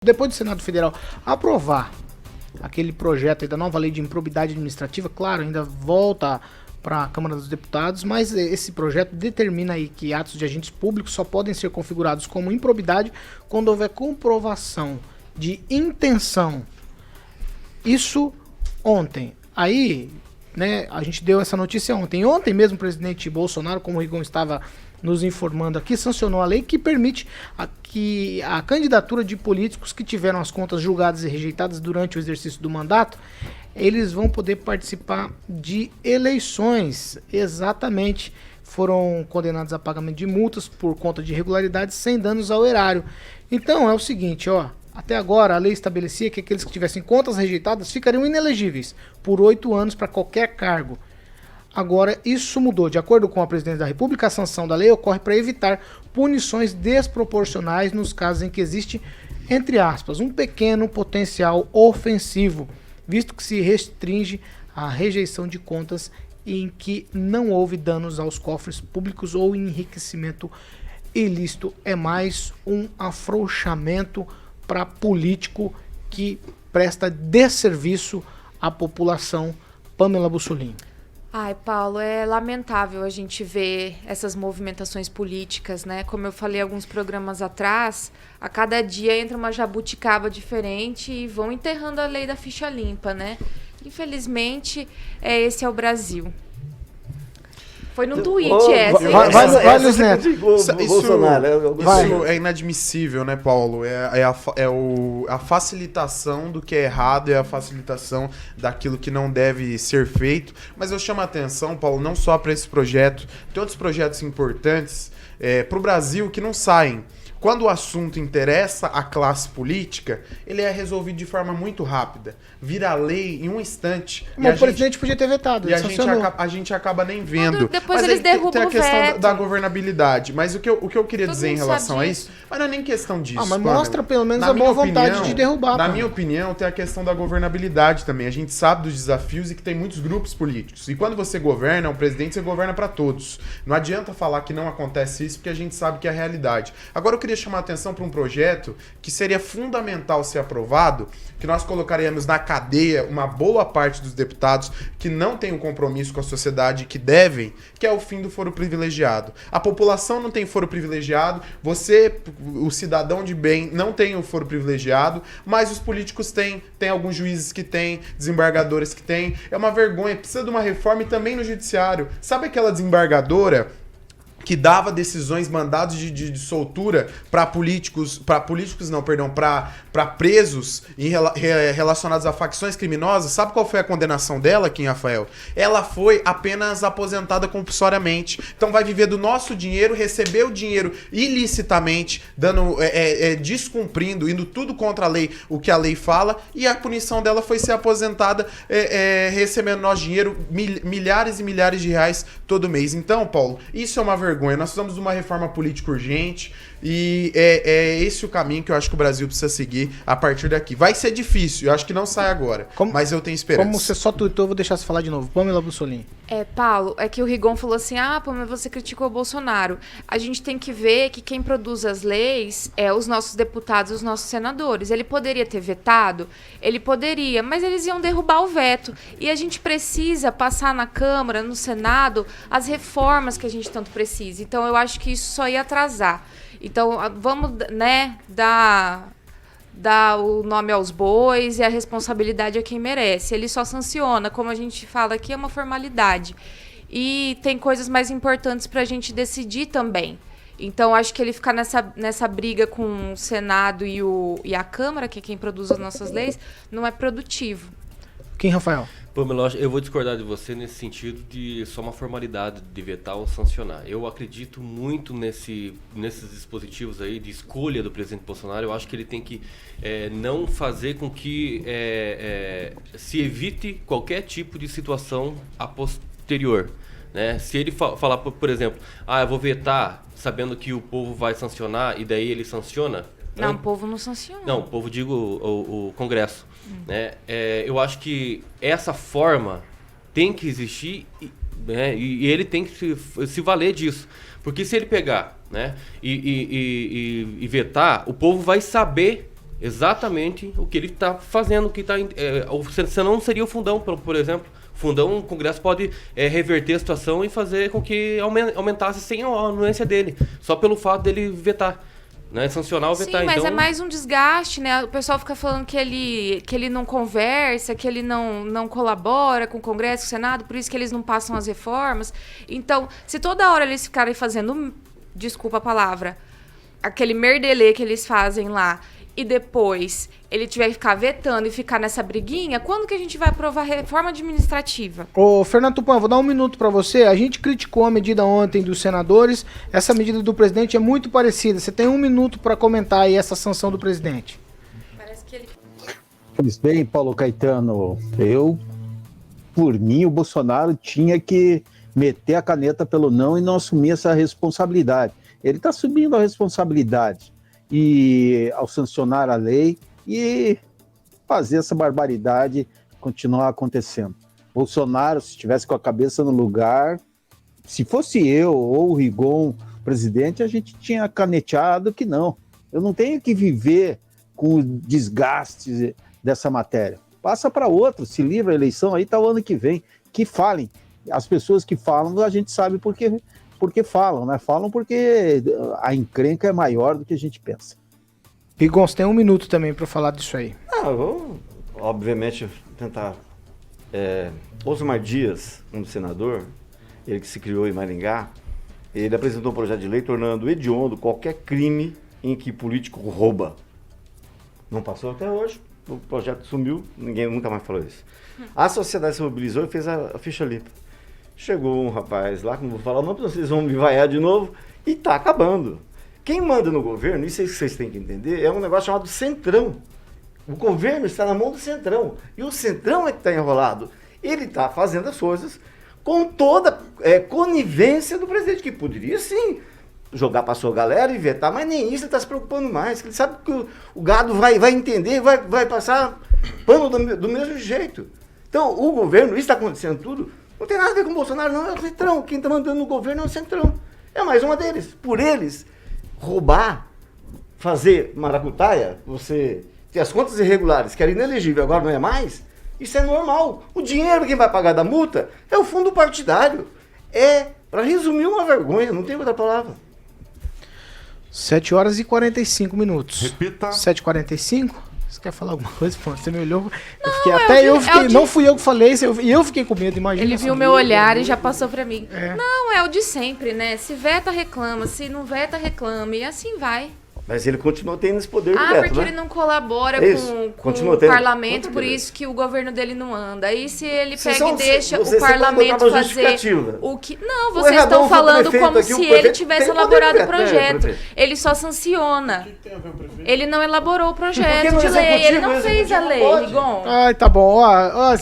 Depois do Senado Federal aprovar aquele projeto aí da nova lei de improbidade administrativa, claro, ainda volta para a Câmara dos Deputados, mas esse projeto determina aí que atos de agentes públicos só podem ser configurados como improbidade quando houver comprovação de intenção. Isso ontem. Aí, né, a gente deu essa notícia ontem. Ontem mesmo o presidente Bolsonaro, como o Rigon estava nos informando aqui, sancionou a lei que permite que a candidatura de políticos que tiveram as contas julgadas e rejeitadas durante o exercício do mandato, eles vão poder participar de eleições. Exatamente. Foram condenados a pagamento de multas por conta de irregularidades sem danos ao erário. Então é o seguinte, ó. Até agora, a lei estabelecia que aqueles que tivessem contas rejeitadas ficariam inelegíveis por 8 anos para qualquer cargo. Agora, isso mudou. De acordo com a Presidência da República, a sanção da lei ocorre para evitar punições desproporcionais nos casos em que existe, entre aspas, um pequeno potencial ofensivo, visto que se restringe a rejeição de contas em que não houve danos aos cofres públicos ou enriquecimento ilícito. É mais um afrouxamento para político que presta desserviço à população. Pamela Bussolini. Ai, Paulo, é lamentável a gente ver essas movimentações políticas, né? Como eu falei alguns programas atrás, a cada dia entra uma jabuticaba diferente e vão enterrando a lei da ficha limpa, né? Infelizmente, esse é o Brasil. Foi no tweet essa. Vai, Luiz Neto. Isso é inadmissível, né, Paulo? A facilitação do que é errado, é a facilitação daquilo que não deve ser feito. Mas eu chamo a atenção, Paulo, não só para esse projeto, tem outros projetos importantes para o Brasil que não saem. Quando o assunto interessa a classe política, ele é resolvido de forma muito rápida. Vira lei em um instante. Mas o presidente podia ter vetado. E a gente acaba nem vendo. Depois eles derrubam tem a questão veto. da governabilidade. Mas o que eu queria Todo dizer em mundo relação sabe a disso. isso, mas não é nem questão disso. Mas mostra pelo menos Na a boa minha vontade opinião, de derrubar. Na minha opinião, tem a questão da governabilidade também. A gente sabe dos desafios e que tem muitos grupos políticos. E quando você governa, um presidente, você governa para todos. Não adianta falar que não acontece isso, porque a gente sabe que é a realidade. Agora eu queria chamar a atenção para um projeto que seria fundamental ser aprovado, que nós colocaríamos na cadeia uma boa parte dos deputados que não têm um compromisso com a sociedade que devem, que é o fim do foro privilegiado. A população não tem foro privilegiado, você, o cidadão de bem, não tem o foro privilegiado, mas os políticos têm, tem alguns juízes que têm, desembargadores que têm. É uma vergonha, precisa de uma reforma e também no judiciário. Sabe aquela desembargadora que dava decisões, mandados de soltura para presos relacionados a facções criminosas? Sabe qual foi a condenação dela, Kim Rafael? Ela foi apenas aposentada compulsoriamente. Então vai viver do nosso dinheiro, receber o dinheiro ilicitamente, descumprindo, indo tudo contra a lei, o que a lei fala, e a punição dela foi ser aposentada, recebendo nosso dinheiro, milhares e milhares de reais todo mês. Então, Paulo, isso é uma vergonha. Nós precisamos de uma reforma política urgente e é esse o caminho que eu acho que o Brasil precisa seguir a partir daqui. Vai ser difícil, eu acho que não sai agora, mas eu tenho esperança. Como você só tuitou, eu vou deixar você falar de novo. Pamela Bussolini. Paulo, é que o Rigon falou assim, mas você criticou o Bolsonaro. A gente tem que ver que quem produz as leis é os nossos deputados, os nossos senadores. Ele poderia ter vetado? Ele poderia, mas eles iam derrubar o veto. E a gente precisa passar na Câmara, no Senado, as reformas que a gente tanto precisa. Então, eu acho que isso só ia atrasar. Então, vamos, né, dar o nome aos bois e a responsabilidade a quem merece. Ele só sanciona, como a gente fala aqui, é uma formalidade. E tem coisas mais importantes para a gente decidir também. Então, acho que ele ficar nessa briga com o Senado e a Câmara, que é quem produz as nossas leis, não é produtivo. Quem, Rafael? Pamela, eu vou discordar de você nesse sentido de só uma formalidade de vetar ou sancionar. Eu acredito muito nesses dispositivos aí de escolha do presidente Bolsonaro. Eu acho que ele tem que não fazer com que se evite qualquer tipo de situação a posterior. Né? Se ele falar, por exemplo, eu vou vetar sabendo que o povo vai sancionar e daí ele sanciona... Não, o povo não sanciona. Não, o povo, digo, o Congresso. Né? Eu acho que essa forma tem que existir, né? E ele tem que se valer disso. Porque se ele pegar, né, e vetar, o povo vai saber exatamente o que ele está fazendo, o que está... senão não seria o fundão, por exemplo. Fundão, o Congresso pode reverter a situação e fazer com que aumentasse sem a anuência dele, só pelo fato dele vetar, né? Sancionar ou vetar. Sim, mas então... é mais um desgaste, né? O pessoal fica falando que ele não conversa, que ele não colabora com o Congresso, com o Senado, por isso que eles não passam as reformas. Então, se toda hora eles ficarem fazendo, desculpa a palavra, aquele merdelê que eles fazem lá, e depois ele tiver que ficar vetando e ficar nessa briguinha, quando que a gente vai aprovar a reforma administrativa? Ô, Fernando Tupan, vou dar um minuto para você. A gente criticou a medida ontem dos senadores. Essa medida do presidente é muito parecida. Você tem um minuto para comentar aí essa sanção do presidente. Parece que ele... Pois bem, Paulo Caetano, por mim, o Bolsonaro tinha que meter a caneta pelo não e não assumir essa responsabilidade. Ele está assumindo a responsabilidade e ao sancionar a lei e fazer essa barbaridade continuar acontecendo. Bolsonaro, se estivesse com a cabeça no lugar, se fosse eu ou o Rigon, presidente, a gente tinha caneteado que não. Eu não tenho que viver com o desgaste dessa matéria. Passa para outro, se livra a eleição, aí está o ano que vem. Que falem. As pessoas que falam, a gente sabe porque falam, né? Falam porque a encrenca é maior do que a gente pensa. Rigon, você tem um minuto também para falar disso aí. Eu vou, obviamente, tentar... Osmar Dias, um senador, ele que se criou em Maringá, ele apresentou um projeto de lei tornando hediondo qualquer crime em que político rouba. Não passou até hoje, o projeto sumiu, ninguém nunca mais falou isso. A sociedade se mobilizou e fez a ficha limpa. Chegou um rapaz lá, que não vou falar o nome, vocês vão me vaiar de novo, e tá acabando. Quem manda no governo, isso aí que vocês têm que entender, é um negócio chamado Centrão. O governo está na mão do Centrão, e o Centrão é que está enrolado. Ele está fazendo as coisas com toda conivência do presidente, que poderia sim jogar para a sua galera e vetar, mas nem isso ele está se preocupando mais, ele sabe que o gado vai entender, vai passar pano do mesmo jeito. Então, o governo, isso está acontecendo tudo, não tem nada a ver com o Bolsonaro, não, é o Centrão. Quem está mandando no governo é o Centrão. É mais uma deles. Por eles, roubar, fazer maracutaia, você ter as contas irregulares, que era inelegível, agora não é mais, isso é normal. O dinheiro quem vai pagar da multa é o fundo partidário. Para resumir, uma vergonha, não tem outra palavra. 7 horas e 45 minutos. Repita. 7h45? Você quer falar alguma coisa? Pô, você me olhou. Não, não fui eu que falei, eu fiquei com medo, imagina. Ele viu o meu olhar e já passou pra mim. É. Não, é o de sempre, né? Se veta, reclama. Se não veta, reclama. E assim vai. Mas ele continua tendo esse poder do veto, Porque né? ele não colabora com Continua o tendo. parlamento, Continua por tendo. isso que o governo dele não anda. Aí se ele Vocês pega são- e deixa vocês o sempre parlamento botaram uma fazer justificativa. o que... Não, O vocês Erradão estão foi falando prefeito como aqui, o se ele prefeito tivesse tem poder elaborado de o veto, né, projeto. prefeito? Ele só sanciona. Ele não elaborou o Porque projeto no de lei. Ele executivo, não o fez a executivo lei, pode. Rigon. Ai, tá bom. Ó,